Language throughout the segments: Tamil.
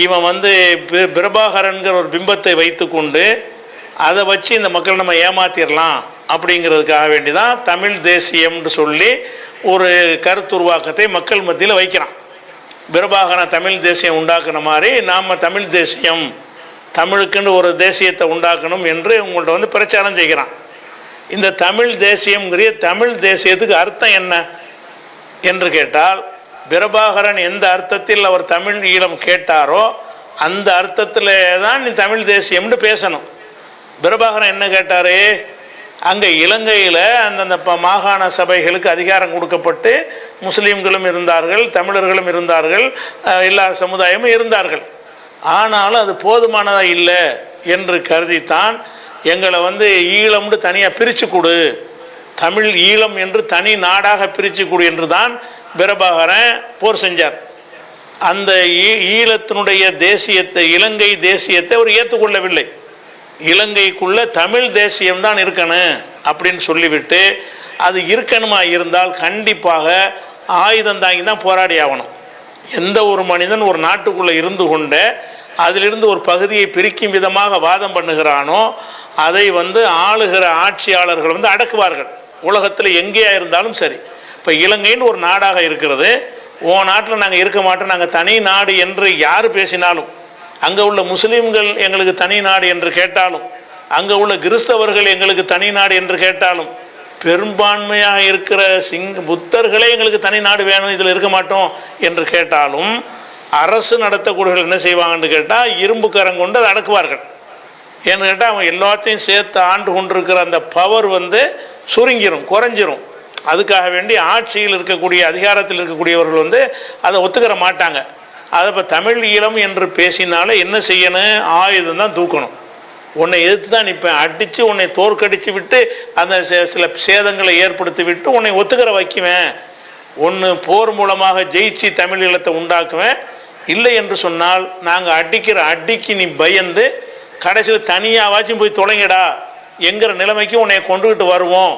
இவன் வந்து பிரபாகரன்கிற ஒரு பிம்பத்தை வைத்து கொண்டு அதை வச்சு இந்த மக்கள் நம்ம ஏமாத்திடலாம் அப்படிங்கிறதுக்காக வேண்டி தான் தமிழ் தேசியம்னு சொல்லி ஒரு கருத்துருவாக்கத்தை மக்கள் மத்தியில் வைக்கிறான். பிரபாகரன் தமிழ் தேசியம் உண்டாக்குன மாதிரி நாம் தமிழ் தேசியம், தமிழுக்குன்னு ஒரு தேசியத்தை உண்டாக்கணும் என்று உங்கள்கிட்ட வந்து பிரச்சாரம் செய்கிறான். இந்த தமிழ் தேசியம்ங்கிற தமிழ் தேசியத்துக்கு அர்த்தம் என்ன என்று கேட்டால், பிரபாகரன் எந்த அர்த்தத்தில் அவர் தமிழ் ஈழம் கேட்டாரோ அந்த அர்த்தத்தில் தான் நீ தமிழ் தேசியம்னு பேசணும். பிரபாகரன் என்ன கேட்டார்? அங்கே இலங்கையில் அந்தந்த மாகாண சபைகளுக்கு அதிகாரம் கொடுக்கப்பட்டு முஸ்லீம்களும் இருந்தார்கள், தமிழர்களும் இருந்தார்கள், எல்லா சமுதாயமும் இருந்தார்கள். ஆனாலும் அது போதுமானதாக இல்லை என்று கருதித்தான் எங்களை வந்து ஈழம்னு தனியாக பிரித்து கொடு, தமிழ் ஈழம் என்று தனி நாடாக பிரித்து கொடு என்று தான் பிரபாகரன் போர் செஞ்சார். அந்த ஈழத்தினுடைய தேசியத்தை, இலங்கை தேசியத்தை அவர் ஏற்றுக்கொள்ளவில்லை. இலங்கைக்குள்ள தமிழ் தேசியம்தான் இருக்கணும் அப்படின்னு சொல்லிவிட்டு, அது இருக்கணுமா இருந்தால் கண்டிப்பாக ஆயுதம் தாங்கி தான் போராடி ஆகணும். எந்த ஒரு மனிதன் ஒரு நாட்டுக்குள்ளே இருந்து கொண்டு அதிலிருந்து ஒரு பகுதியை பிரிக்கும் விதமாக வாதம் பண்ணுகிறானோ அதை வந்து ஆளுகிற ஆட்சியாளர்கள் வந்து அடக்குவார்கள். உலகத்தில் எங்கேயா இருந்தாலும் சரி. இப்போ இலங்கைன்னு ஒரு நாடாக இருக்கிறது, நாட்டில் நாங்கள் இருக்க மாட்டோம், நாங்கள் தனி நாடு என்று யார் பேசினாலும், அங்கே உள்ள முஸ்லீம்கள் எங்களுக்கு தனி நாடு என்று கேட்டாலும், அங்கே உள்ள கிறிஸ்தவர்கள் எங்களுக்கு தனி நாடு என்று கேட்டாலும், பெரும்பான்மையாக இருக்கிற புத்தர்களே எங்களுக்கு தனி நாடு வேணும், இதில் இருக்க மாட்டோம் என்று கேட்டாலும், அரசு நடத்தக்கூடியவர்கள் என்ன செய்வாங்கன்னு கேட்டால் இரும்பு கரம் கொண்டு அதை அடக்குவார்கள். ஏன்னு கேட்டால் அவங்க எல்லாத்தையும் சேர்த்து ஆண்டு கொண்டிருக்கிற அந்த பவர் வந்து சுருங்கிரும், குறைஞ்சிரும். அதுக்காக வேண்டி ஆட்சியில் இருக்கக்கூடிய அதிகாரத்தில் இருக்கக்கூடியவர்கள் வந்து அதை ஒத்துக்கிற மாட்டாங்க. அதை இப்போ தமிழ் ஈழம் என்று பேசினாலே என்ன செய்யணும்? ஆயுதம் தான் தூக்கணும். உன்னை எதிர்த்து தான் நிற்பேன், அடித்து உன்னை தோற்கடித்து விட்டு அந்த சில சேதங்களை ஏற்படுத்தி விட்டு உன்னை ஒத்துக்கிற வைக்குவேன். ஒன்று போர் மூலமாக ஜெயிச்சு தமிழ் ஈழத்தை உண்டாக்குவேன், இல்லை என்று சொன்னால் நாங்கள் அடிக்கிற அடிக்கு நீ பயந்து கடைசியில் தனியாவாச்சும் போய் தொலைங்கடா என்கிற நிலைமைக்கு உன்னை கொண்டுகிட்டு வருவோம்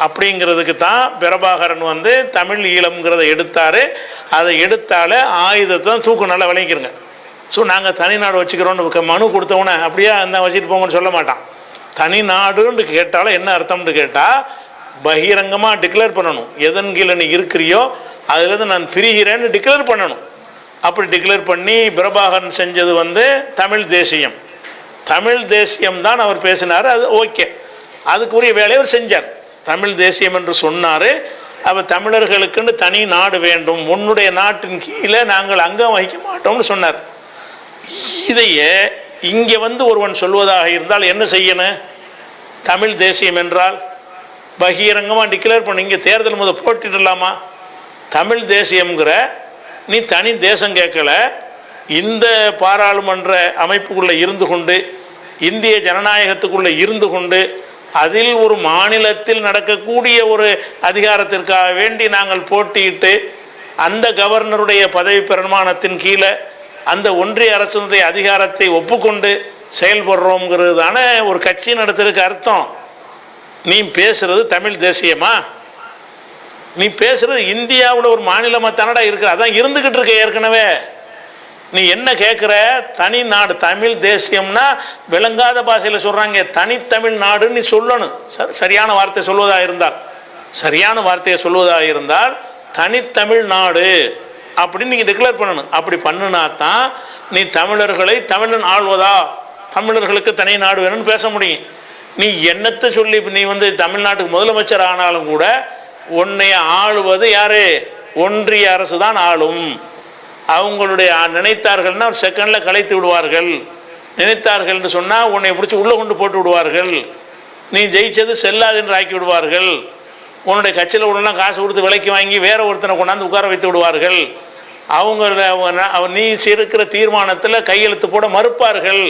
அப்படிங்கிறதுக்கு தான் பிரபாகரன் வந்து தமிழ் ஈழம்ங்கிறத எடுத்தார். அதை எடுத்தாலே ஆயுதத்தை தான் தூக்கம் நல்லா விளைக்கிறங்க. ஸோ நாங்கள் தனி நாடு வச்சுக்கிறோன்னு மனு கொடுத்தவொன்னே அப்படியே அந்த வச்சுட்டு போங்கன்னு சொல்ல மாட்டான். தனி நாடுன்னு கேட்டாலும் என்ன அர்த்தம்னு கேட்டால் பகிரங்கமாக டிக்ளேர் பண்ணணும். எதன் கீழே நீ இருக்கிறியோ அதுலேருந்து நான் பிரிகிறேன்னு டிக்ளேர் பண்ணணும். அப்படி டிக்ளேர் பண்ணி பிரபாகரன் செஞ்சது வந்து தமிழ் தேசியம். தமிழ் தேசியம் தான் அவர் பேசினார், அது ஓகே, அதுக்குரிய வேலையை அவர் செஞ்சார். தமிழ் தேசியம் என்று சொன்னார். அவர் தமிழர்களுக்குன்னு தனி நாடு வேண்டும், உன்னுடைய நாட்டின் கீழே நாங்கள் அங்கம் வகிக்க மாட்டோம்னு சொன்னார். இதையே இங்கே வந்து ஒருவன் சொல்வதாக இருந்தால் என்ன செய்யணும்? தமிழ் தேசியம் என்றால் பகிரங்கமாக டிக்ளேர் பண்ணி இங்கே தேர்தல் முதல் போட்டிடலாமா? தமிழ் தேசியம்ங்கிற நீ தனி தேசம் கேட்கல, இந்த பாராளுமன்ற அமைப்புக்குள்ளே இருந்து கொண்டு, இந்திய ஜனநாயகத்துக்குள்ளே இருந்து கொண்டு, அதில் ஒரு மாநிலத்தில் நடக்கக்கூடிய ஒரு அதிகாரத்திற்காக வேண்டி நாங்கள் போட்டியிட்டு அந்த கவர்னருடைய பதவி பிரமாணத்தின் கீழே அந்த ஒன்றிய அரசுடைய அதிகாரத்தை ஒப்புக்கொண்டு செயல்படுறோங்கிறது தானே ஒரு கட்சி நடத்துறதுக்கு அர்த்தம். நீ பேசுறது தமிழ் தேசியமா? நீ பேசுறது இந்தியாவோட ஒரு மாநிலமாக தானடா இருக்கிற, அதான் இருந்துகிட்டு இருக்க ஏற்கனவே. நீ என்ன கேட்குற? தனி நாடு. தமிழ் தேசியம்னா விளங்காத பாஷையில் சொல்கிறாங்க, தனித்தமிழ் நாடுன்னு நீ சொல்லணும். சரியான வார்த்தை சொல்வதாக இருந்தால், சரியான வார்த்தையை சொல்வதாக இருந்தால் தனித்தமிழ் நாடு அப்படின்னு நீங்கள் டிக்ளேர் பண்ணணும். அப்படி பண்ணுனா தான் நீ தமிழர்களை தமிழன் ஆள்வதா, தமிழர்களுக்கு தனி நாடு வேணும்னு பேச முடியும். நீ என்னத்தை சொல்லி நீ வந்து தமிழ்நாட்டுக்கு முதலமைச்சர் ஆனாலும் கூட உன்னை ஆளுவது யாரு? ஒன்றிய அரசு தான் ஆளும். அவங்களுடைய நினைத்தார்கள்னா ஒரு செகண்டில் கலைத்து விடுவார்கள். நினைத்தார்கள் என்று சொன்னால் உன்னை பிடிச்சி உள்ளே கொண்டு போட்டு விடுவார்கள். நீ ஜெயிச்சது செல்லாது என்று ஆக்கி விடுவார்கள். உன்னுடைய கட்சியில் உடனே காசு கொடுத்து விலைக்கு வாங்கி வேற ஒருத்தனை கொண்டாந்து உட்கார வைத்து விடுவார்கள். அவங்க நீ இருக்கிற தீர்மானத்தில் கையெழுத்து போட மறுப்பார்கள்.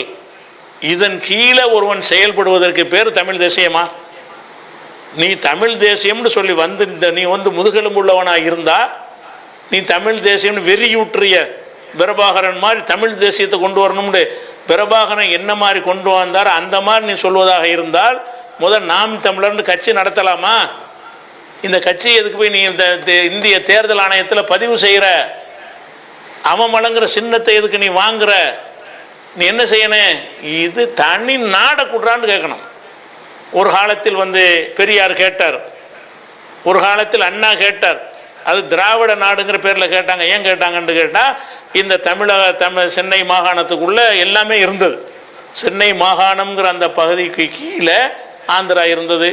இதன் கீழே ஒருவன் செயல்படுவதற்கு பேர் தமிழ் தேசியமா? நீ தமிழ் தேசியம்னு சொல்லி வந்து நீ வந்து முதுகெலும்பு உள்ளவனாக இருந்தா நீ தமிழ் தேசியம்னு வெறியூற்றிய பிரபாகரன் மாதிரி தமிழ் தேசியத்தை கொண்டு வரணும்னு பிரபாகரன் என்ன மாதிரி கொண்டு வந்தார் அந்த மாதிரி நீ சொல்வதாக இருந்தால் முதல் நாம் தமிழர்னு கட்சி நடத்தலாமா? இந்த கட்சி எதுக்கு போய் நீ இந்த இந்திய தேர்தல் ஆணையத்தில் பதிவு செய்கிற? அவன் வழங்குற சின்னத்தை எதுக்கு நீ வாங்குற? நீ என்ன செய்யணும்? இது தனி நாடை கூடுறான்னு கேட்கணும். ஒரு காலத்தில் பெரியார் கேட்டார், ஒரு காலத்தில் அண்ணா கேட்டார். அது திராவிட நாடுங்கிற பேரில் கேட்டாங்க. ஏன் கேட்டாங்கன்னு கேட்டால், இந்த சென்னை மாகாணத்துக்குள்ள எல்லாமே இருந்தது. சென்னை மாகாணம்ங்கிற அந்த பகுதிக்கு கீழே ஆந்திரா இருந்தது,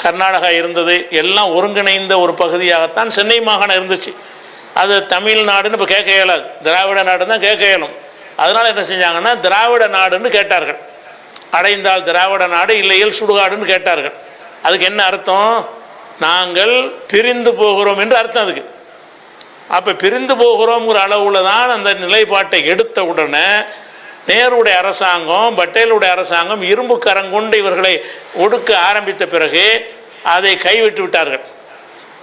கர்நாடகா இருந்தது. எல்லாம் ஒருங்கிணைந்த ஒரு பகுதியாகத்தான் சென்னை மாகாணம் இருந்துச்சு. அது தமிழ்நாடுன்னு இப்போ கேட்க இயலாது, திராவிட நாடுன்னு தான் கேட்க இயலும். அதனால் என்ன செஞ்சாங்கன்னா திராவிட நாடுன்னு கேட்டார்கள். அடைந்தால் திராவிட நாடு, இல்லையில் சுடுகாடுன்னு கேட்டார்கள். அதுக்கு என்ன அர்த்தம்? நாங்கள் பிரிந்து போகிறோம் என்று அர்த்தம் அதுக்கு. அப்போ பிரிந்து போகிறோங்கிற அளவில் தான் அந்த நிலைப்பாட்டை எடுத்த உடனே நேருடைய அரசாங்கம், பட்டேலுடைய அரசாங்கம் இரும்பு கரங்கொண்டு இவர்களை ஒடுக்க ஆரம்பித்த பிறகு அதை கைவிட்டு விட்டார்கள்.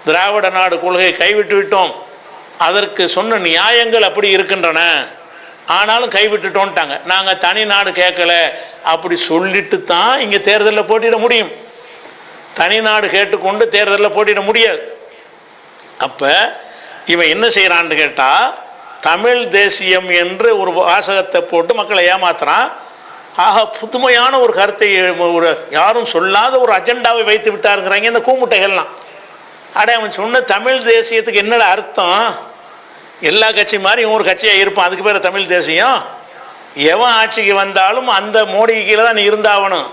திராவிட நாடு கொள்கையை கைவிட்டு விட்டோம், அதற்கு சொன்ன நியாயங்கள் அப்படி இருக்கின்றன, ஆனாலும் கைவிட்டுட்டோன்ட்டாங்க. நாங்கள் தனி நாடு கேட்கல அப்படி சொல்லிட்டு தான் இங்கே தேர்தலில் போட்டியிட முடியும். தனி நாடு கேட்டுக்கொண்டு தேர்தலில் போட்டியிட முடியாது. அப்போ இவன் என்ன செய்கிறான்னு கேட்டால், தமிழ் தேசியம் என்று ஒரு வாசகத்தை போட்டு மக்களை ஏமாத்துறான். ஆக புதுமையான ஒரு கருத்தை, ஒரு யாரும் சொல்லாத ஒரு அஜெண்டாவை வைத்து விட்டாருங்கிறாங்க இந்த கூமுட்டைகள்லாம். அவன் சொன்ன தமிழ் தேசியத்துக்கு என்னடா அர்த்தம்? எல்லா கட்சி மாதிரி இவன் ஒரு கட்சியாக இருப்பான், அதுக்கு பேர் தமிழ் தேசியம். எவன் ஆட்சிக்கு வந்தாலும் அந்த மோடி கீழே தான் நீ இருந்தாகணும்,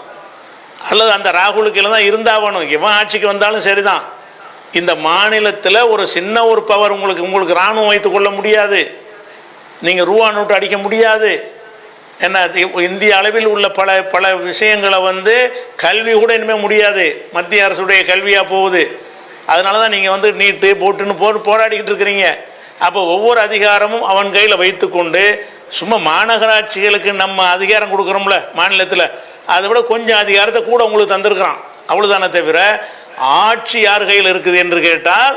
அல்லது அந்த ராகுலுக்கு கீழே தான் இருந்தாகணும். எவன் ஆட்சிக்கு வந்தாலும் சரிதான். இந்த மாநிலத்தில் ஒரு சின்ன ஒரு பவர் உங்களுக்கு இராணுவம் வைத்துக் கொள்ள முடியாது, நீங்கள் ரூபா நோட்டு அடிக்க முடியாது. என்ன, இந்திய அளவில் உள்ள பல விஷயங்களை கல்வி கூட இனிமேல் முடியாது, மத்திய அரசுடைய கல்வியாக போகுது. அதனால தான் நீங்கள் நீட்டு போட்டுன்னு போராடிக்கிட்டு இருக்கிறீங்க. அப்போ ஒவ்வொரு அதிகாரமும் அவன் கையில் வைத்து கொண்டு, சும்மா மாநகராட்சிகளுக்கு நம்ம அதிகாரம் கொடுக்குறோம்ல மாநிலத்தில், அதை விட கொஞ்சம் அதிகாரத்தை கூட உங்களுக்கு தந்திருக்கிறான், அவ்வளோதானே தவிர ஆட்சி யார் கையில் இருக்குது என்று கேட்டால்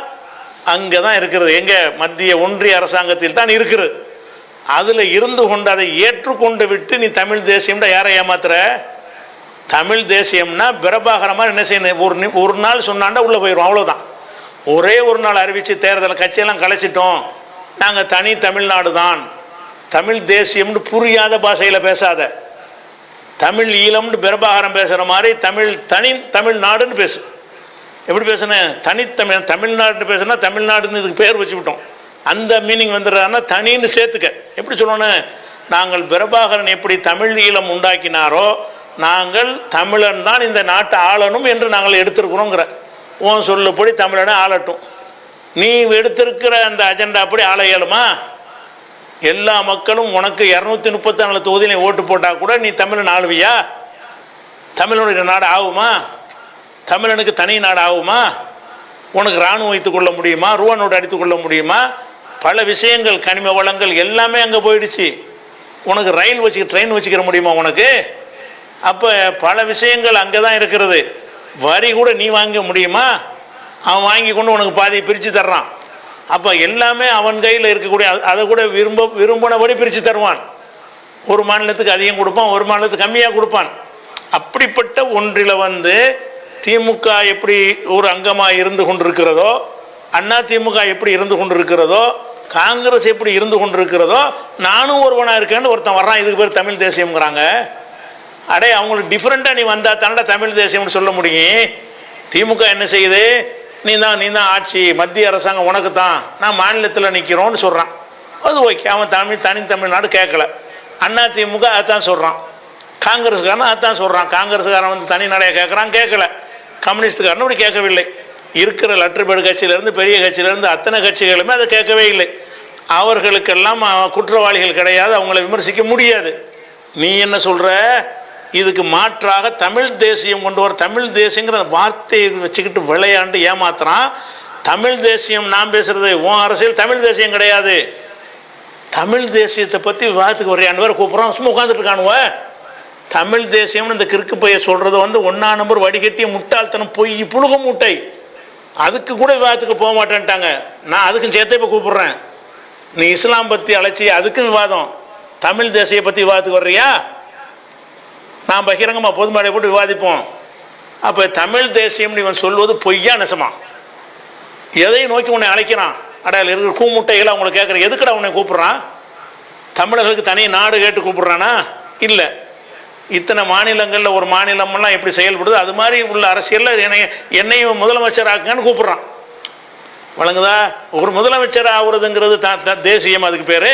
அங்கே தான் இருக்கிறது. எங்கே? மத்திய ஒன்றிய அரசாங்கத்தில் தான் இருக்கிறது. அதில் இருந்து கொண்டு அதை ஏற்றுக்கொண்டு விட்டு நீ தமிழ் தேசியம்னா யாரை ஏமாத்துற? தமிழ் தேசியம்னா பிரபாகரமாக என்ன செய்யணும்? ஒரு நாள் சொன்னாண்டா உள்ளே போயிடும், அவ்வளோதான். ஒரே ஒரு நாள் அறிவித்து தேர்தலை கட்சியெல்லாம் கலைச்சிட்டோம், நாங்கள் தனி தமிழ்நாடு தான். தமிழ் தேசியம்னு புரியாத பாஷையில் பேசாத, தமிழ் ஈழம்னு பிரபாகரம் பேசுகிற மாதிரி தமிழ்நாடுன்னு பேசு. எப்படி பேசுனேன்? தமிழ்நாடுன்னு பேசுனா தமிழ்நாடுன்னு இதுக்கு பேர் வச்சு விட்டோம், அந்த மீனிங் வந்துடுறாருன்னா தனின்னு சேர்த்துக்க. எப்படி சொல்லணும்? நாங்கள் பிரபாகரன் எப்படி தமிழ் ஈழம் உண்டாக்கினாரோ, நாங்கள் தமிழன் தான் இந்த நாட்டை ஆளணும் என்று நாங்கள் எடுத்திருக்கிறோங்கிற உன் சொல்லுப்படி தமிழனை ஆளட்டும். நீ எடுத்திருக்கிற அந்த அஜெண்டா அப்படி ஆள இயலுமா? எல்லா மக்களும் உனக்கு 234 தொகுதியில ஓட்டு போட்டால் கூட நீ தமிழன் ஆளுவியா? தமிழனுடைய நாடு ஆகுமா? தமிழனுக்கு தனி நாடு ஆகுமா? உனக்கு இராணுவம் வைத்துக் கொள்ள முடியுமா? ரூபா நோட்டு அடித்துக் கொள்ள முடியுமா? பல விஷயங்கள், கனிம வளங்கள் எல்லாமே அங்கே போயிடுச்சு. உனக்கு ட்ரெயின் வச்சுக்கிற முடியுமா உனக்கு? அப்போ பல விஷயங்கள் அங்கே தான் இருக்கிறது. வரி கூட நீ வாங்க முடியுமா? அவன் வாங்கி கொண்டு உனக்கு பாதியை பிரித்து தர்றான். அப்போ எல்லாமே அவன் கையில் இருக்கக்கூடிய, அதை கூட விரும்பினபடி பிரித்து தருவான். ஒரு மாநிலத்துக்கு அதிகம் கொடுப்பான், ஒரு மாநிலத்துக்கு கம்மியாக கொடுப்பான். அப்படிப்பட்ட ஒன்றில் திமுக எப்படி ஒரு அங்கமாக இருந்து கொண்டிருக்கிறதோ, அண்ணா திமுக எப்படி இருந்து கொண்டிருக்கிறதோ, காங்கிரஸ் எப்படி இருந்து கொண்டிருக்கிறதோ, நானும் ஒருவனாக இருக்கேன்னு ஒருத்தன் வர்றான். இதுக்கு பேர் தமிழ் தேசியம்ங்கிறாங்க. அவங்களுக்கு டிஃப்ரெண்ட்டாக நீ வந்தால் தானடா தமிழ் தேசியம்னு சொல்ல முடியும். திமுக என்ன செய்யுது? நீ தான் ஆட்சி, மத்திய அரசாங்கம் உனக்கு தான், நான் மாநிலத்தில் நிற்கிறோன்னு சொல்கிறான். அது ஓகே, அவன் தனி தமிழ்நாடு கேட்கல. அண்ணா திமுக அதான் சொல்கிறான், காங்கிரஸ்காரன் அதான் சொல்கிறான். காங்கிரஸ்காரன் தனி நாடையை கேட்குறான், கேட்கல. கம்யூனிஸ்டுக்காரன் அப்படி கேட்கவில்லை. இருக்கிற லட்சுமி கட்சியிலேருந்து பெரிய கட்சியிலேருந்து அத்தனை கட்சிகளுமே அதை கேட்கவே இல்லை. அவர்களுக்கெல்லாம் குற்றவாளிகள் கிடையாது, அவங்கள விமர்சிக்க முடியாது. நீ என்ன சொல்கிற? இதுக்கு மாற்றாக தமிழ் தேசியம் கொண்டு வர, தமிழ் தேசியங்கிற வார்த்தையை வச்சுக்கிட்டு விளையாண்டு ஏமாத்துறான். தமிழ் தேசியம் நான் பேசுறது உன் அரசியல் தமிழ் தேசியம் கிடையாது. தமிழ் தேசியத்தை பற்றி விவாதத்துக்கு வரையாண்டு வேறு கூப்பிட்றான், சும்மா உட்காந்துட்டு இருக்கானுவ. தமிழ் தேசியம்னு இந்த கிறுக்கு பைய சொல்கிறது 1 நம்பர் வடிகட்டிய முட்டாள்தனம், பொய், புழுக மூட்டை. அதுக்கு கூட விவாதத்துக்கு போக மாட்டேன்ட்டாங்க. நான் அதுக்கும் சேர்த்தே இப்போ கூப்பிட்றேன். நீ இஸ்லாம் பற்றி அழைச்சி அதுக்கும் விவாதம், தமிழ் தேசிய பற்றி விவாதத்துக்கு வர்றியா? நான் பகிரங்கமாக பொது மேடை போட்டு விவாதிப்போம். அப்போ தமிழ் தேசியம் இவன் சொல்வது பொய்யா நெசமா? எதை நோக்கி உன்னை அழைக்கிறான்? இருக்கிற கூமுட்டைகளை அவங்களை கேட்குற, எதுக்குடா உன்னை கூப்பிட்றான்? தமிழர்களுக்கு தனி நாடு கேட்டு கூப்பிடுறானா? இல்லை. இத்தனை மாநிலங்களில் ஒரு மாநிலமெல்லாம் எப்படி செயல்படுது அது மாதிரி உள்ள அரசியலில் என்னையும் முதலமைச்சர் ஆக்குங்கன்னு கூப்பிடுறான். வழங்குதா? ஒரு முதலமைச்சர் ஆகுறதுங்கிறது தேசியம். அதுக்கு பேர்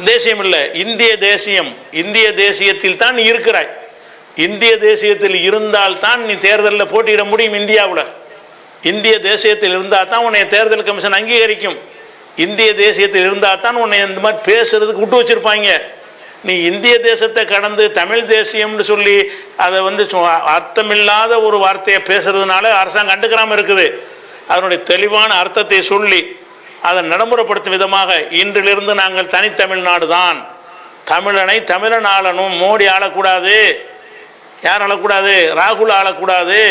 தேசியம் இல்லை, இந்திய தேசியம். இந்திய தேசியத்தில் தான் நீ இருக்கிறாய். இந்திய தேசியத்தில் இருந்தால் தான் நீ தேர்தலில் போட்டியிட முடியும். இந்தியாவில் இந்திய தேசியத்தில் இருந்தால் தான் உன்னை தேர்தல் கமிஷன் அங்கீகரிக்கும். இந்திய தேசியத்தில் இருந்தால் தான் உன்னை இந்த மாதிரி பேசுறதுக்கு விட்டு வச்சிருப்பாங்க. நீ இந்திய தேசத்தை கடந்து தமிழ் தேசியம்னு சொல்லி அதை அர்த்தமில்லாத ஒரு வார்த்தையை பேசுறதுனால அரசாங்கம் கண்டுக்கிறாமல் இருக்குது. அதனுடைய தெளிவான அர்த்தத்தை சொல்லி அதை நடைமுறைப்படுத்தும் விதமாக இன்றிலிருந்து நாங்கள் தனித்தமிழ்நாடு தான், தமிழனை தமிழன் ஆளணும், மோடி ஆளக்கூடாது, யார் ஆளக்கூடாது, ராகுல் ஆளக்கூடாது,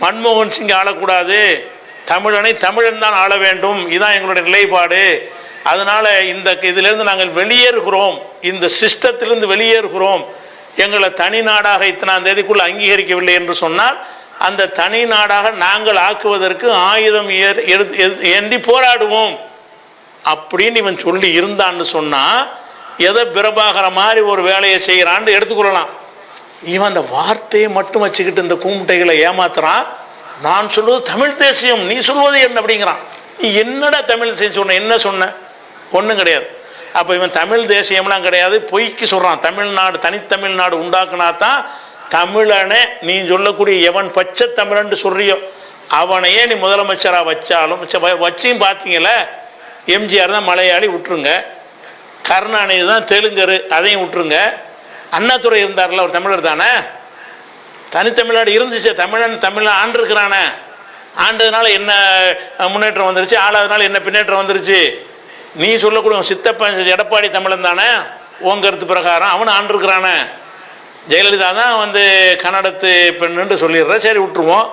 மன்மோகன் சிங் ஆளக்கூடாது, தமிழனை தமிழன் தான் ஆள வேண்டும், இதுதான் எங்களுடைய நிலைப்பாடு. அதனால இதிலிருந்து நாங்கள் வெளியேறுகிறோம், இந்த சிஸ்டத்திலிருந்து வெளியேறுகிறோம். எங்களை தனி நாடாக இத்தனாம் தேதிக்குள் அங்கீகரிக்கவில்லை என்று சொன்னால் அந்த தனி நாடாக நாங்கள் ஆக்குவதற்கு ஆயுதம் ஏந்தி போராடுவோம் அப்படின்னு இவன் சொல்லி இருந்தான்னு சொன்னா எதை பிரபாகர மாதிரி ஒரு வேலையை செய்யறான்னு எடுத்துக்கொள்ளலாம். இவன் அந்த வார்த்தையை மட்டும் வச்சுக்கிட்டு இந்த கூமுட்டைகளை ஏமாத்துறான். நான் சொல்வது தமிழ் தேசியம், நீ சொல்வது என்ன அப்படிங்கிறான். நீ என்னடா தமிழ் தேசியம் சொன்ன? என்ன சொன்ன? ஒன்றும் கிடையாது. அப்போ இவன் தமிழ் தேசியம்லாம் கிடையாது, பொய்க்கு சொல்கிறான். தமிழ்நாடு தனித்தமிழ்நாடு உண்டாக்குனா தான் தமிழனை நீ சொல்லக்கூடிய எவன் பச்சை தமிழன்னு சொல்றியோ அவனையே நீ முதலமைச்சராக வச்சாலும் வச்சியும் பார்த்தீங்கள. எம்ஜிஆர் தான் மலையாளி, விட்டுருங்க. கருணாநிதி தான் தெலுங்கரு, அதையும் விட்டுருங்க. அண்ணாதுரை இருந்தார்ல, ஒரு தமிழர் தானே. தனித்தமிழ்நாடு இருந்துச்சு, தமிழன் ஆண்டிருக்கிறானே. ஆண்டதுனால என்ன முன்னேற்றம் வந்துருச்சு, ஆளாதனால என்ன பின்னேற்றம் வந்துருச்சு? நீ சொல்லக்கூடிய சித்தப்பன் எடப்பாடி தமிழன் தானே, உன் கருத்து பிரகாரம் அவனு ஆண்டிருக்கிறானே. ஜெயலலிதா தான் கன்னடத்து பெண்ணுன்னு சொல்லிடுற, சரி விட்டுருவோம்.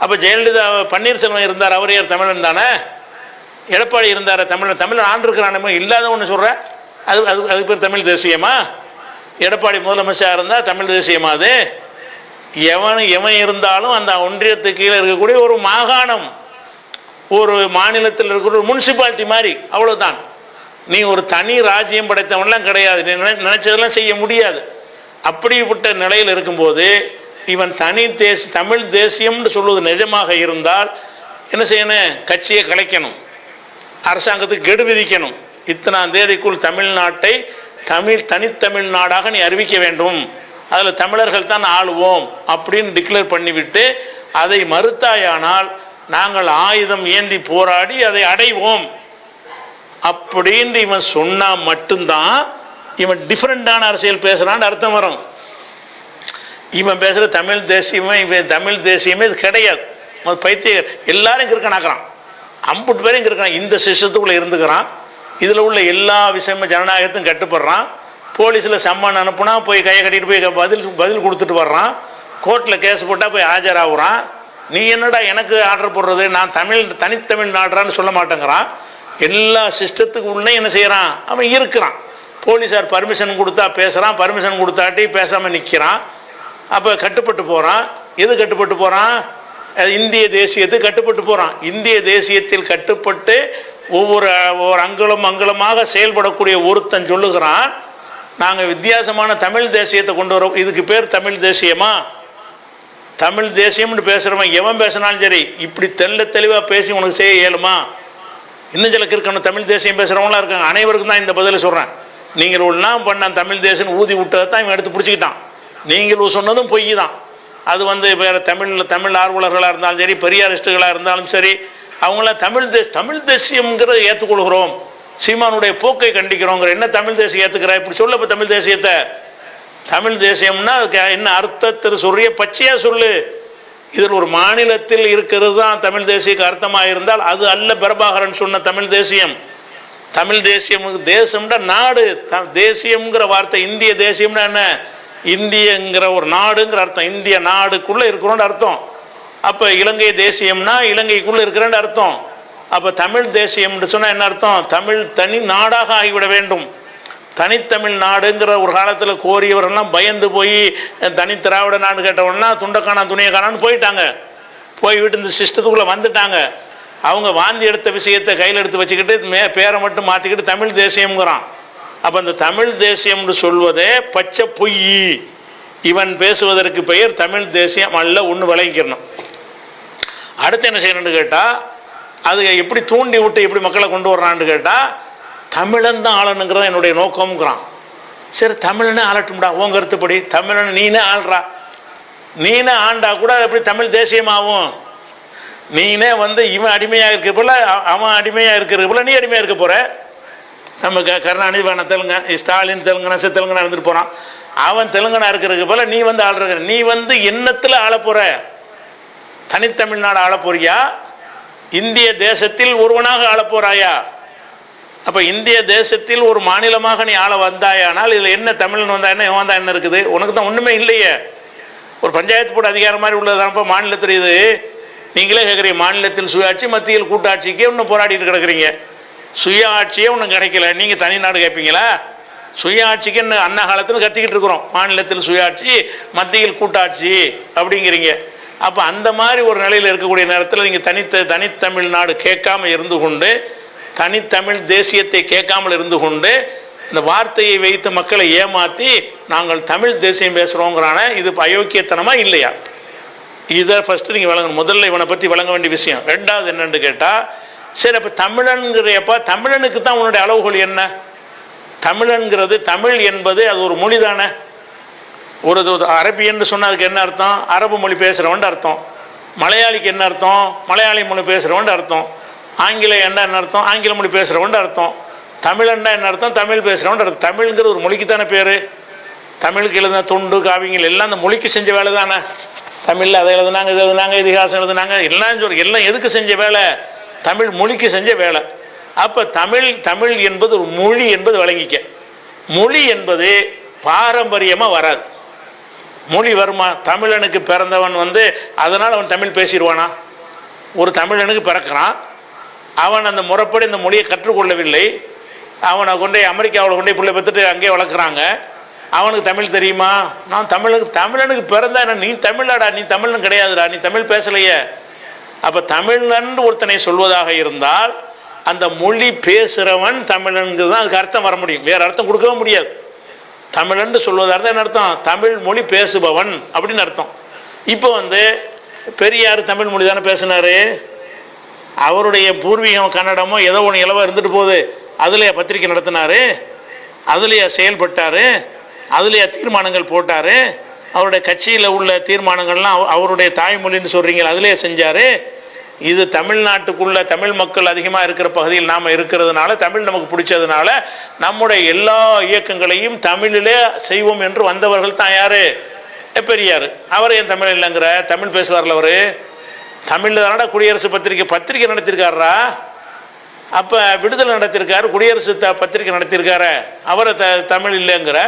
அப்போ ஜெயலலிதா பன்னீர்செல்வம் இருந்தார், அவர் யார் தமிழன் தானே. எடப்பாடி இருந்தார் தமிழன் ஆண்டிருக்கிறானே, இல்லாத ஒன்று சொல்கிற. அதுக்கு பேர் தமிழ் தேசியமா? எடப்பாடி முதலமைச்சராக இருந்தால் தமிழ் தேசியமா? அது எவன் இருந்தாலும் அந்த ஒன்றியத்துக்கு கீழே இருக்கக்கூடிய ஒரு மாகாணம், ஒரு மாநிலத்தில் இருக்கிற ஒரு முனிசிபாலிட்டி மாதிரி, அவ்வளோதான். நீ ஒரு தனி ராஜ்யம் படைத்தவன்லாம் கிடையாது, நீ நினைச்சதெல்லாம் செய்ய முடியாது. அப்படிப்பட்ட நிலையில் இருக்கும்போது இவன் தமிழ் தேசியம்னு சொல்வது நிஜமாக இருந்தால் என்ன செய்யணும்? கட்சியை கலைக்கணும், அரசாங்கத்துக்கு கெடு விதிக்கணும். இத்தனாம் தேதிக்குள் தமிழ்நாட்டை தனித்தமிழ்நாடாக நீ அறிவிக்க வேண்டும், அதில் தமிழர்கள் தான் ஆளுவோம் அப்படின்னு டிக்ளேர் பண்ணிவிட்டு அதை மறுத்தாயானால் நாங்கள் ஆயுதம் ஏந்தி போராடி அதை அடைவோம் அப்படின்னு இவன் சொன்னா மட்டும்தான் இவன் டிஃப்ரெண்டான அரசியல் பேசுறான்னு அர்த்தம் வரும். இவன் பேசுற தமிழ் தேசியமே, இவன் தமிழ் தேசியமே இது கிடையாது. பைத்திய எல்லாரும் இங்கே இருக்கணாக்குறான், அம்புட்டு பேரும் இங்கே இருக்கான், இந்த சிஸ்டத்துக்குள்ளே இருந்துக்கிறான். இதில் உள்ள எல்லா விஷயமும் ஜனநாயகத்தையும் கட்டுப்படுறான். போலீஸில் சம்மன் அனுப்புனா போய் கையை கட்டிட்டு போய் பதில் கொடுத்துட்டு வர்றான். கோர்ட்டில் கேஸ் போட்டால் போய் ஆஜராகுறான். நீ என்னடா எனக்கு ஆர்டர் போடுறது, நான் தனித்தமிழ் நாடுறான்னு சொல்ல மாட்டேங்கிறான். எல்லா சிஸ்டத்துக்கு உள்ளே என்ன செய்கிறான்? அவன் இருக்கிறான். போலீஸார் பர்மிஷன் கொடுத்தா பேசுகிறான், பர்மிஷன் கொடுத்தாட்டி பேசாமல் நிற்கிறான். அப்போ கட்டுப்பட்டு போகிறான். எது கட்டுப்பட்டு போகிறான்? இந்திய தேசியத்துக்கு கட்டுப்பட்டு போகிறான். இந்திய தேசியத்தில் கட்டுப்பட்டு ஒவ்வொரு அங்குலமாக செயல்படக்கூடிய ஒருத்தன் சொல்லுகிறான், நாங்கள் வித்தியாசமான தமிழ் தேசியத்தை கொண்டு வரோம். இதுக்கு பேர் தமிழ் தேசியமா? தமிழ் தேசியம்னு பேசுகிறவன் எவன் பேசினாலும் சரி, இப்படி தெளிவாக பேசி உனக்கு செய்ய இயலுமா? இன்னும் சிலக்கு இருக்கணும் தமிழ் தேசியம் பேசுகிறவங்களாம் இருக்காங்க. அனைவருக்கும் தான் இந்த பதிலை சொல்கிறேன். நீங்கள் ஒன்றாம் பண்ண தமிழ் தேசியம் ஊதி விட்டதை தான் இவன் எடுத்து பிடிச்சிக்கிட்டான். நீங்கள் சொன்னதும் பொய் தான். அது வேறு தமிழ் ஆர்வலர்களாக இருந்தாலும் சரி, பெரியாரிஸ்டுகளாக இருந்தாலும் சரி, அவங்களாம் தமிழ் தேசியம்ங்கிறத ஏற்றுக்கொள்கிறோம், சீமானுடைய போக்கை கண்டிக்கிறோங்கிற என்ன தமிழ் தேசியம் ஏற்றுக்கிறா? இப்படி சொல்ல. இப்போ தமிழ் தேசியத்தை தமிழ் தேசியம்னா அதுக்கு என்ன அர்த்தத்தை சொல்றிய? பச்சையா சொல்லு. இதில் ஒரு மாநிலத்தில் இருக்கிறது தான் தமிழ் தேசியக்கு அர்த்தமாக இருந்தால் அது அல்ல பிரபாகரன் சொன்ன தமிழ் தேசியம். தமிழ் தேசியம் தேசம்னா நாடு. தேசியம்ங்கிற வார்த்தை இந்திய தேசியம்னா என்ன? இந்தியங்கிற ஒரு நாடுங்கிற அர்த்தம். இந்திய நாடுக்குள்ளே இருக்கிறோன்னு அர்த்தம். அப்போ இலங்கை தேசியம்னா இலங்கைக்குள்ளே இருக்கிறேன்னு அர்த்தம். அப்போ தமிழ் தேசியம்னு சொன்னால் என்ன அர்த்தம்? தமிழ் தனி நாடாக ஆகிவிட வேண்டும். தனித்தமிழ் நாடுங்கிற ஒரு காலத்தில் கோரியவரெல்லாம் பயந்து போய் தனி திராவிட நாடு கேட்டவொன்னா துண்டக்கானா துணியை காணான்னு போயிட்டாங்க. போய்விட்டு இந்த சிஸ்டத்துக்குள்ளே வந்துட்டாங்க. அவங்க வாந்தி எடுத்த விஷயத்தை கையில் எடுத்து வச்சுக்கிட்டு பேரை மட்டும் மாற்றிக்கிட்டு தமிழ் தேசியம்ங்கிறான். அப்போ அந்த தமிழ் தேசியம்னு சொல்வதே பச்சை பொய். இவன் பேசுவதற்கு பெயர் தமிழ் தேசியம் அல்ல. ஒன்று விளங்கிக்கிறணும். அடுத்து என்ன செய்யணும்னு கேட்டால், அது எப்படி தூண்டி விட்டு எப்படி மக்களை கொண்டு வர்றான்னு கேட்டால், தமிழன் தான் ஆளணுங்கிறத என்னுடைய நோக்கம்ங்கிறான். சரி, தமிழனே ஆளட்டும்டா, உன் கருத்துப்படி தமிழன் நீனே ஆள்றா. நீனே ஆண்டா கூட எப்படி தமிழ் தேசியமாகும்? நீனே இவன் அடிமையாக இருக்க போல, அவன் அடிமையாக இருக்கிறது போல நீ அடிமையாக இருக்க போற. நம்ம கருணாநிதி வேணா தெலுங்கா, ஸ்டாலின் தெலுங்கனா தெலுங்கனா இருந்துட்டு போறான். அவன் தெலுங்கனா இருக்கிறதுக்கு போல நீ ஆள்ற. நீ எண்ணத்தில் ஆள போற. தனித்தமிழ்நாடு ஆள போறியா? இந்திய தேசத்தில் ஒருவனாக ஆள போறாயா? அப்ப இந்திய தேசத்தில் ஒரு மாநிலமாக நீ ஆள வந்தாயானால் இதுல என்ன தமிழன் வந்தா என்ன, இவன் வந்தா என்ன இருக்குது? உனக்கு தான் ஒண்ணுமே இல்லையே. ஒரு பஞ்சாயத்து போர்டு அதிகாரம் மாதிரி உள்ளதானப்பா மாநிலத்தில். இது நீங்களே கேட்குறீங்க, மாநிலத்தில் சுயாட்சி மத்தியில் கூட்டாட்சிக்கே இன்னும் போராடிட்டு கிடக்குறீங்க. சுய ஆட்சியே ஒன்றும் கிடைக்கல, நீங்க தனி நாடு கேட்பீங்களா? சுய ஆட்சிக்கு அண்ணா காலத்தில் கத்திக்கிட்டு இருக்கிறோம். மாநிலத்தில் சுயாட்சி மத்தியில் கூட்டாட்சி அப்படிங்கிறீங்க. அப்போ அந்த மாதிரி ஒரு நிலையில் இருக்கக்கூடிய நேரத்தில் நீங்கள் தனித்தமிழ்நாடு கேட்காம இருந்து கொண்டு, தனித்தமிழ் தேசியத்தை கேட்காமல் இருந்து கொண்டு, இந்த வார்த்தையை வைத்து மக்களை ஏமாற்றி நாங்கள் தமிழ் தேசியம் பேசுகிறோங்கிறான, இது அயோக்கியத்தனமா இல்லையா? இதை ஃபர்ஸ்ட் நீங்கள் வழங்கணும். முதல்ல இவனை பற்றி வழங்க வேண்டிய விஷயம். ரெண்டாவது என்னன்னு கேட்டால், சரி அப்போ தமிழன்கிறையப்பா, தமிழனுக்கு தான் உன்னுடைய அளவுகோல் என்ன? தமிழன்கிறது, தமிழ் என்பது அது ஒரு மொழி தானே. ஒரு அரபியன்னு சொன்னால் அதுக்கு என்ன அர்த்தம்? அரபு மொழி பேசுகிறவன் அர்த்தம். மலையாளிக்கு என்ன அர்த்தம்? மலையாளி மொழி பேசுகிறவன் அர்த்தம். ஆங்கிலம் என்ன அர்த்தம்? ஆங்கில மொழி பேசுகிறவன் அர்த்தம். தமிழன்னா என்ன அர்த்தம்? தமிழ் பேசுகிறவன் அர்த்தம். தமிழ்ங்கிற ஒரு மொழிக்கு தானே பேர். தமிழுக்கு எழுதின தொண்டு காவியங்கள் எல்லாம் அந்த மொழிக்கு செஞ்ச வேலை தானே. தமிழில் அதை எழுதுனாங்க, இது எழுதுனாங்க, இதிகாசம் எழுதுனாங்க, எல்லாம் எதுக்கு செஞ்ச வேலை? தமிழ் மொழிக்கு செஞ்ச வேலை. அப்போ தமிழ் என்பது ஒரு மொழி என்பது வழங்கிக்க. மொழி என்பது பாரம்பரியமாக வராது. மொழி வருமா? தமிழனுக்கு பிறந்தவன் அதனால் அவன் தமிழ் பேசிடுவானா? ஒரு தமிழனுக்கு பிறக்கிறான், அவன் அந்த முறைப்படி இந்த மொழியை கற்றுக்கொள்ளவில்லை. அவனை கொண்டே அமெரிக்காவில் கொண்டே பிள்ளை பெற்றுட்டு அங்கேயே வளர்க்குறாங்க. அவனுக்கு தமிழ் தெரியுமா? நான் தமிழனுக்கு பிறந்தா என்ன? நீ தமிழாடா, நீ தமிழன் கிடையாதுடா, நீ தமிழ் பேசலையே. அப்போ தமிழன் ஒருத்தனை சொல்வதாக இருந்தால் அந்த மொழி பேசுகிறவன் தமிழனுக்கு தான் அதுக்கு அர்த்தம் வர முடியும். வேறு அர்த்தம் கொடுக்கவும் முடியாது. தமிழன் சொல்வதாக இருந்தால் என்ன அர்த்தம்? தமிழ் மொழி பேசுபவன் அப்படின்னு அர்த்தம். இப்போ பெரியார் தமிழ் மொழி தானே பேசினாரு. அவருடைய பூர்வீகம் கன்னடமோ ஏதோ ஒன்று இலவா இருந்துட்டு போகுது, அதுலேயே பத்திரிக்கை நடத்தினாரு, அதுலேயே செயல்பட்டார், அதுலேயே தீர்மானங்கள் போட்டார். அவருடைய கட்சியில் உள்ள தீர்மானங்கள்லாம் அவருடைய தாய்மொழின்னு சொல்கிறீங்க, அதிலே செஞ்சார். இது தமிழ்நாட்டுக்குள்ள தமிழ் மக்கள் அதிகமாக இருக்கிற பகுதியில் நாம் இருக்கிறதுனால, தமிழ் நமக்கு பிடிச்சதுனால நம்முடைய எல்லா இயக்கங்களையும் தமிழிலே செய்வோம் என்று வந்தவர்கள் தான் யார்? பெரியார். அவர் ஏன் தமிழ் இல்லைங்கிற? தமிழ் பேசுவார்ல அவர். தமிழில் தானடா குடியரசு பத்திரிக்கை நடத்தியிருக்காரா? அப்போ விடுதலை நடத்தியிருக்காரு, குடியரசு பத்திரிக்கை நடத்தியிருக்காரு, அவரை தமிழ் இல்லைங்கிற?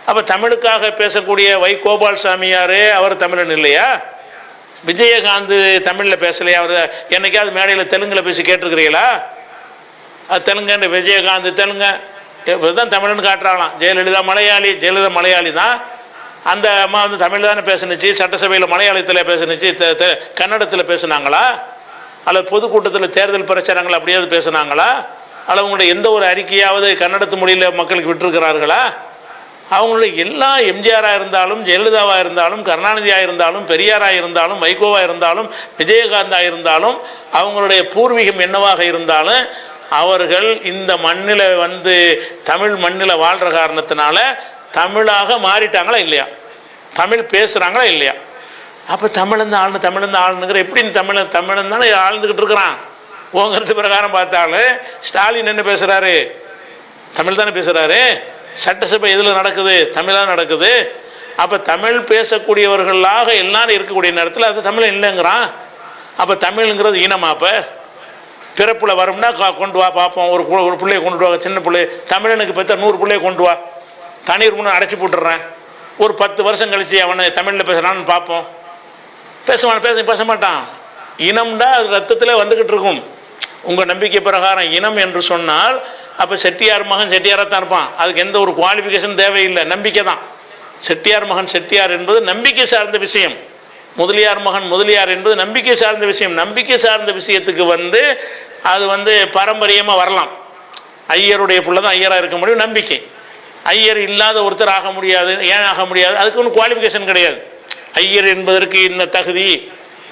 அப்போ தமிழுக்காக பேசக்கூடிய வை கோபால்சாமியார் அவர் தமிழன் இல்லையா? விஜயகாந்த் தமிழில் பேசலையா? அவர் என்னைக்காவது மேடையில் தெலுங்கில் பேசி கேட்டிருக்கிறீங்களா? அது தெலுங்கு, விஜயகாந்த் தெலுங்கு தான் தமிழன் காட்டுறாங்களாம். ஜெயலலிதா மலையாளி தான். அந்த அம்மா தமிழ் தானே பேசுனுச்சு. சட்டசபையில் மலையாளத்தில் பேசுனுச்சு, கன்னடத்தில் பேசுனாங்களா? அல்லது பொதுக்கூட்டத்தில் தேர்தல் பிரச்சாரங்கள் அப்படியாவது பேசுனாங்களா? அல்லது அவங்களுடைய எந்த ஒரு அறிக்கையாவது கன்னடத்து மொழியில் மக்களுக்கு விட்டுருக்கிறார்களா? அவங்களுடைய எல்லா எம்ஜிஆராக இருந்தாலும், ஜெயலலிதாவாக இருந்தாலும், கருணாநிதியாக இருந்தாலும், பெரியாராக இருந்தாலும், வைகோவாக இருந்தாலும், விஜயகாந்தாக இருந்தாலும், அவங்களுடைய பூர்வீகம் என்னவாக இருந்தாலும் அவர்கள் இந்த மண்ணில் தமிழ் மண்ணில் வாழ்கிற காரணத்தினால தமிழாக மாறிட்டாங்களா இல்லையா? தமிழ் பேசுகிறாங்களா இல்லையா? அப்போ தமிழன் ஆளுனுங்கிற எப்படி தமிழன் தானே ஆழ்ந்துக்கிட்டு இருக்கிறான். உங்கிறது பிரகாரம் பார்த்தாலும் ஸ்டாலின் என்ன பேசுகிறாரு? தமிழ் தானே பேசுகிறாரு. சட்டசபை எதில் நடக்குது? தமிழாக நடக்குது. அப்போ தமிழ் பேசக்கூடியவர்களாக எல்லாரும் இருக்கக்கூடிய நேரத்தில் அது தமிழ் இல்லைங்கிறான். அப்போ தமிழ்ங்கிறது ஈனமா? அப்போ பிறப்பில் வரும்னா கொண்டு வா பார்ப்போம். ஒரு பிள்ளையை கொண்டு வா, சின்ன பிள்ளை. தமிழனுக்கு பெற்ற 100 பிள்ளையை கொண்டு வா, தண்ணீர் முன்னே அடைச்சி போட்டுடுறேன். ஒரு 10 வருஷம் கழிச்சு அவனை தமிழில் பேசுகிறான்னு பார்ப்போம். பேச மாட்டான். இனம்டா அது ரத்தத்தில் வந்துக்கிட்டு இருக்கும். உங்கள் நம்பிக்கை பிரகாரம் இனம் என்று சொன்னால் அப்போ செட்டியார் மகன் செட்டியாராக தான் இருப்பான். அதுக்கு எந்த ஒரு குவாலிஃபிகேஷன் தேவையில்லை, நம்பிக்கை தான். செட்டியார் மகன் செட்டியார் என்பது நம்பிக்கை சார்ந்த விஷயம். முதலியார் மகன் முதலியார் என்பது நம்பிக்கை சார்ந்த விஷயம். நம்பிக்கை சார்ந்த விஷயத்துக்கு அது பாரம்பரியமாக வரலாம். ஐயருடைய புள்ள தான் ஐயராக இருக்க முடியும் நம்பிக்கை. ஐயர் இல்லாத ஒருத்தர் ஆக முடியாது. ஏன் ஆக முடியாது? அதுக்கு ஒன்றும் குவாலிஃபிகேஷன் கிடையாது. ஐயர் என்பதற்கு என்ன தகுதி,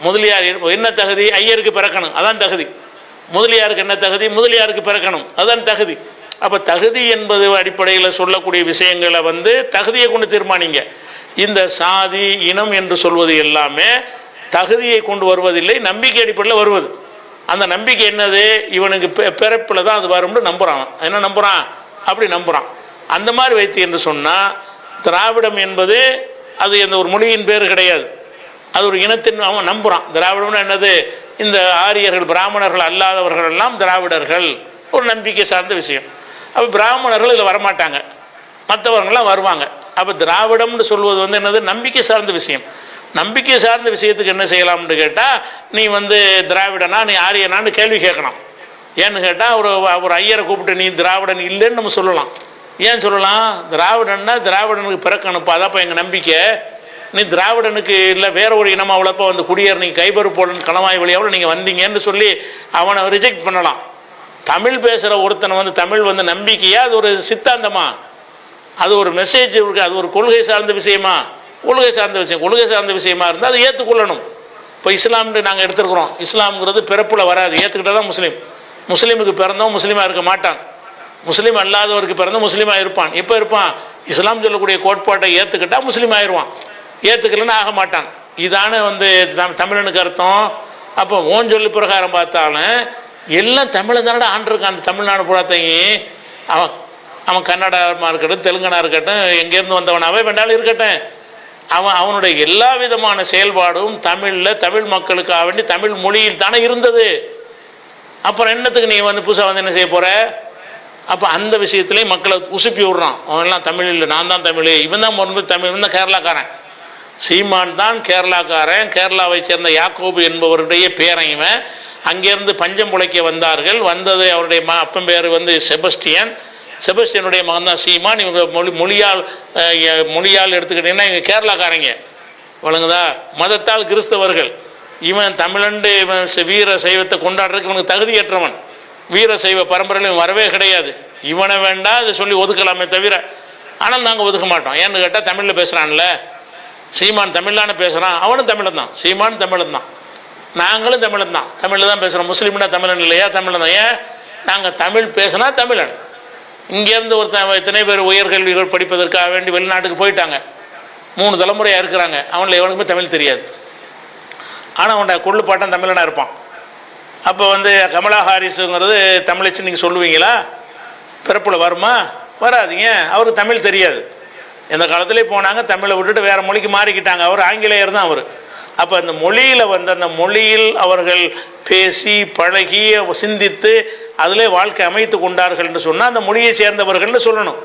முதலியார் என்ன தகுதி, ஐயருக்கு பிறக்கணும், அதான் தகுதி. முதலியாருக்கு என்ன தகுதி, முதலியாருக்கு பிறக்கணும், அதுதான் தகுதி. அப்போ தகுதி என்பது அடிப்படையில் சொல்லக்கூடிய விஷயங்களை வந்து தகுதியை கொண்டு தீர்மானிங்க. இந்த சாதி இனம் என்று சொல்வது எல்லாமே தகுதியை கொண்டு வருவதில்லை, நம்பிக்கை அடிப்படையில் வருவது. அந்த நம்பிக்கை என்னது, இவனுக்கு பிறப்பில் தான் அது வரும்னு நம்புகிறான். என்ன நம்புகிறான்? அப்படி நம்புகிறான். அந்த மாதிரி வைத்து என்று சொன்னால் திராவிடம் என்பது அது எந்த ஒரு மொழியின் பேர் கிடையாது, அது ஒரு இனத்தின் அவன் நம்புகிறான். திராவிடம்னு என்னது, இந்த ஆரியர்கள் பிராமணர்கள் அல்லாதவர்கள் எல்லாம் திராவிடர்கள், ஒரு நம்பிக்கை சார்ந்த விஷயம். அப்போ பிராமணர்கள் இதில் வரமாட்டாங்க, மற்றவர்கள்லாம் வருவாங்க. அப்போ திராவிடம்னு சொல்வது வந்து என்னது, நம்பிக்கை சார்ந்த விஷயம். நம்பிக்கை சார்ந்த விஷயத்துக்கு என்ன செய்யலாம்னு கேட்டால், நீ வந்து திராவிடனா நீ ஆரியனான்னு கேள்வி கேட்கலாம். ஏன்னு கேட்டால் ஒரு ஐயரை கூப்பிட்டு நீ திராவிடன் இல்லைன்னு நம்ம சொல்லலாம். ஏன் சொல்லலாம்? திராவிடன்னா திராவிடனுக்கு பிறக்கணுப்பா, அதாப்போ எங்கள் நம்பிக்கை. நீ திராவிடனுக்கு இல்லை வேற ஒரு இனம் அவ்வளோப்போ வந்து குடியேற நீங்கள் கைபெருப்போடன் கணவாய் வழியாவில் நீங்கள் வந்தீங்கன்னு சொல்லி அவனை ரிஜெக்ட் பண்ணலாம். தமிழ் பேசுகிற ஒருத்தனை வந்து தமிழ் வந்து நம்பிக்கையா, அது ஒரு சித்தாந்தமா, அது ஒரு மெசேஜ் இருக்கு, அது ஒரு கொள்கை சார்ந்த விஷயமா, கொள்கை சார்ந்த விஷயம். கொள்கை சார்ந்த விஷயமா இருந்தால் அதை ஏற்றுக்கொள்ளணும். இப்போ இஸ்லாம்னு நாங்கள் எடுத்துருக்குறோம். இஸ்லாம்ங்கிறது பிறப்பில் வராது, ஏற்றுக்கிட்டால் தான் முஸ்லீம். முஸ்லீமுக்கு பிறந்தவன் முஸ்லீமாக இருக்க மாட்டான், முஸ்லீம் அல்லாதவருக்கு பிறந்த முஸ்லீமாக இருப்பான். எப்போ இருப்பான்? இஸ்லாம் சொல்லக்கூடிய கோட்பாட்டை ஏற்றுக்கிட்டால் முஸ்லீம் ஆயிடுவான், ஏற்றுக்கலன்னு ஆக மாட்டான். இதான வந்து தமிழனுக்கு அர்த்தம். அப்போ ஓன் சொல்லி பிரகாரம் பார்த்தாலும் எல்லாம் தமிழை தானடா ஆண்டிருக்கான். அந்த தமிழ்நாடு புறாத்தையும் அவன் கன்னடமாக இருக்கட்டும், தெலுங்கனாக இருக்கட்டும், எங்கேருந்து வந்தவனாவே வேண்டாலும் இருக்கட்டும், அவனுடைய எல்லா விதமான செயல்பாடும் தமிழில் தமிழ் மக்களுக்காக வேண்டி தமிழ் மொழியில் தானே இருந்தது. அப்புறம் என்னத்துக்கு நீ வந்து புதுசாக வந்து என்ன செய்ய போகிற? அப்போ அந்த விஷயத்துலேயும் மக்களை உசுப்பி விடுறான். அவன்லாம் தமிழ் இல்லை, நான் தான் தமிழ், இவன் தான் முன்பு தமிழ், இவன் தான் கேரளாக்காரன். சீமான் தான் கேரளாக்காரன். கேரளாவை சேர்ந்த யாக்கோபு என்பவருடைய பேரைவன். அங்கேருந்து பஞ்சம் புழைக்க வந்தார்கள். வந்தது அவருடைய அப்பன் பேர் வந்து செபஸ்டியன். செபஸ்டியனுடைய மகன் தான் சீமான். இவங்க மொழியால் எடுத்துக்கிட்டிங்கன்னா இவங்க கேரளாக்காரங்க, வழங்குதா? மதத்தால் கிறிஸ்தவர்கள். இவன் தமிழண்டு இவன் வீர சைவத்தை கொண்டாடுறதுக்கு இவனுக்கு தகுதியற்றவன். வீர சைவ பரம்பரையில் இவன் வரவே கிடையாது. இவனை வேண்டாம் இதை சொல்லி ஒதுக்கலாமே தவிர, ஆனால் நாங்கள் ஒதுக்க மாட்டோம். ஏன்னு கேட்டால் தமிழில் பேசுகிறான்ல, சீமான் தமிழ்லான பேசுகிறான், அவனும் தமிழன் தான், சீமான் தமிழன் தான், நாங்களும் தமிழன் தான், தமிழில் தான் பேசுகிறோம். முஸ்லீம்னா தமிழன் இல்லையா? தமிழன் தான். ஏன்? நாங்கள் தமிழ் பேசுனா தமிழன். இங்கேருந்து ஒருத்தன் எத்தனை பேர் உயர்கல்விகள் படிப்பதற்காக வேண்டி வெளிநாட்டுக்கு போயிட்டாங்க, 3 தலைமுறையாக இருக்கிறாங்க, அவனில் எவனுக்குமே தமிழ் தெரியாது. ஆனால் அவன்கிட்ட கொள்ளுப்பாட்டன் தமிழனாக இருப்பான். அப்போ வந்து கமலா ஹாரிஸுங்கிறது தமிழச்சு நீங்கள் சொல்லுவீங்களா? பிறப்பில் வருமா? வராதிங்க. அவருக்கு தமிழ் தெரியாது. எந்த காலத்துலேயே போனாங்க, தமிழை விட்டுட்டு வேறு மொழிக்கு மாறிக்கிட்டாங்க. அவர் ஆங்கிலேயர் தான் அவர். அப்போ அந்த மொழியில் வந்து அந்த மொழியில் அவர்கள் பேசி பழகி சிந்தித்து அதிலே வாழ்க்கை அமைத்து கொண்டார்கள் என்று சொன்னால் அந்த மொழியை சேர்ந்தவர்கள்னு சொல்லணும்.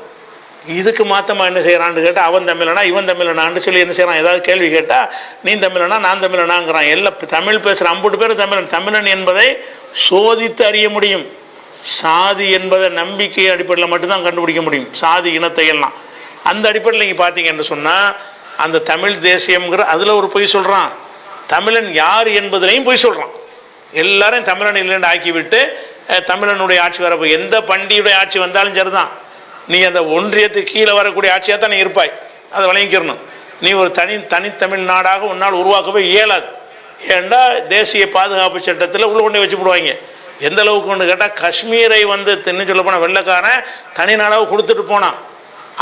இதுக்கு மாற்றமாக என்ன செய்கிறான்னு கேட்டால், அவன் தமிழனா இவன் தமிழனான்னு சொல்லி என்ன செய்கிறான்? ஏதாவது கேள்வி கேட்டால் நீ தமிழனா நான் தமிழனாங்கிறான். எல்லாம் தமிழ் பேசுகிற 50 பேர் தமிழன். தமிழன் என்பதை சோதித்து அறிய முடியும். சாதி என்பதை நம்பிக்கை அடிப்படையில் மட்டும்தான் கண்டுபிடிக்க முடியும், சாதி இனத்தை எல்லாம். அந்த அடிப்படையில் நீங்கள் பார்த்தீங்கன்னு சொன்னால் அந்த தமிழ் தேசியம்ங்கிற அதில் ஒரு பொய் சொல்கிறான். தமிழன் யார் என்பதிலையும் பொய் சொல்கிறான். எல்லாரும் தமிழன் இல்லைன்னு ஆக்கிவிட்டு தமிழனுடைய ஆட்சி வரப்போ எந்த பண்டிகையுடைய ஆட்சி வந்தாலும் சரிதான், நீ அந்த ஒன்றியத்துக்கு கீழே வரக்கூடிய ஆட்சியாக தான் நீ இருப்பாய், அதை வழங்கிக்கிறணும். நீ ஒரு தனித்தமிழ் நாடாக உன்னால் உருவாக்கவே இயலாது. ஏண்டா தேசிய பாதுகாப்பு சட்டத்தில் உள்ள கொண்டே வச்சு போடுவாங்க. எந்த அளவுக்கு கொண்டு கேட்டால், காஷ்மீரை வந்து தென்னு சொல்ல போனால் வெள்ளைக்காரன் தனி நாடாக கொடுத்துட்டு போனான்.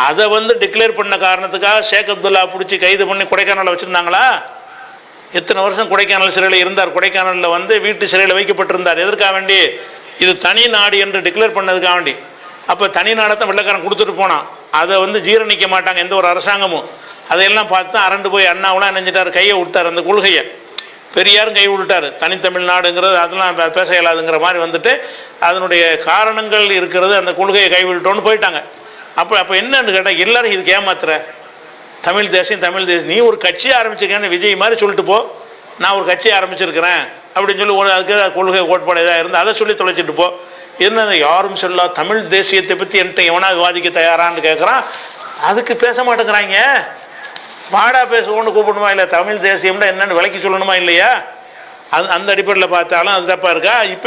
அதை வந்து டிக்ளேர் பண்ண காரணத்துக்காக ஷேக் அப்துல்லா பிடிச்சி கைது பண்ணி கொடைக்கானலில் வச்சுருந்தாங்களா? எத்தனை வருஷம் கொடைக்கானல் சிறையில் இருந்தார். கொடைக்கானலில் வந்து வீட்டு சிறையில் வைக்கப்பட்டிருந்தார். எதற்காக வேண்டி? இது தனி நாடு என்று டிக்ளேர் பண்ணதுக்காக வேண்டி. அப்போ தனி நாடத்தை வெள்ளைக்காரன் கொடுத்துட்டு போனான். அதை வந்து ஜீரணிக்க மாட்டாங்க எந்த ஒரு அரசாங்கமும். அதையெல்லாம் பார்த்து அரண்டு போய் அண்ணாவெலாம் நினைஞ்சிட்டார், கையை விட்டார் அந்த கொள்கையை. பெரியாரும் கை விட்டுட்டார். தனித்தமிழ்நாடுங்கிறது அதெல்லாம் பேச இயலாதுங்கிற மாதிரி வந்துட்டு அதனுடைய காரணங்கள் இருக்கிறது, அந்த கொள்கையை கைவிட்டோன்னு போயிட்டாங்க. அப்போ என்னன்னு கேட்டால், எல்லாரும் இதுக்கு ஏமாத்துற தமிழ் தேசியம் தமிழ் தேசியம். நீ ஒரு கட்சி ஆரம்பிச்சிருக்கேன்னு விஜய் மாதிரி சொல்லிட்டு போ, நான் ஒரு கட்சி ஆரம்பிச்சிருக்கிறேன் அப்படின்னு சொல்லி ஒரு அதுக்கு கொள்கை கோட்பாடு எதாவது இருந்து அதை சொல்லி தொலைச்சிட்டு போ. என்ன யாரும் சொல்லா தமிழ் தேசியத்தை பற்றி என்கிட்ட எவனா விவாதிக்க தயாரான்னு கேட்குறான். அதுக்கு பேச மாட்டேங்கிறாங்க. வாடா பேசுவோன்னு கூப்பிடணுமா இல்லை? தமிழ் தேசியம்னா என்னன்னு விளக்கி சொல்லணுமா இல்லையா? அந்த அடிப்படையில் பார்த்தாலும் அது தப்பாக இருக்கா? இப்போ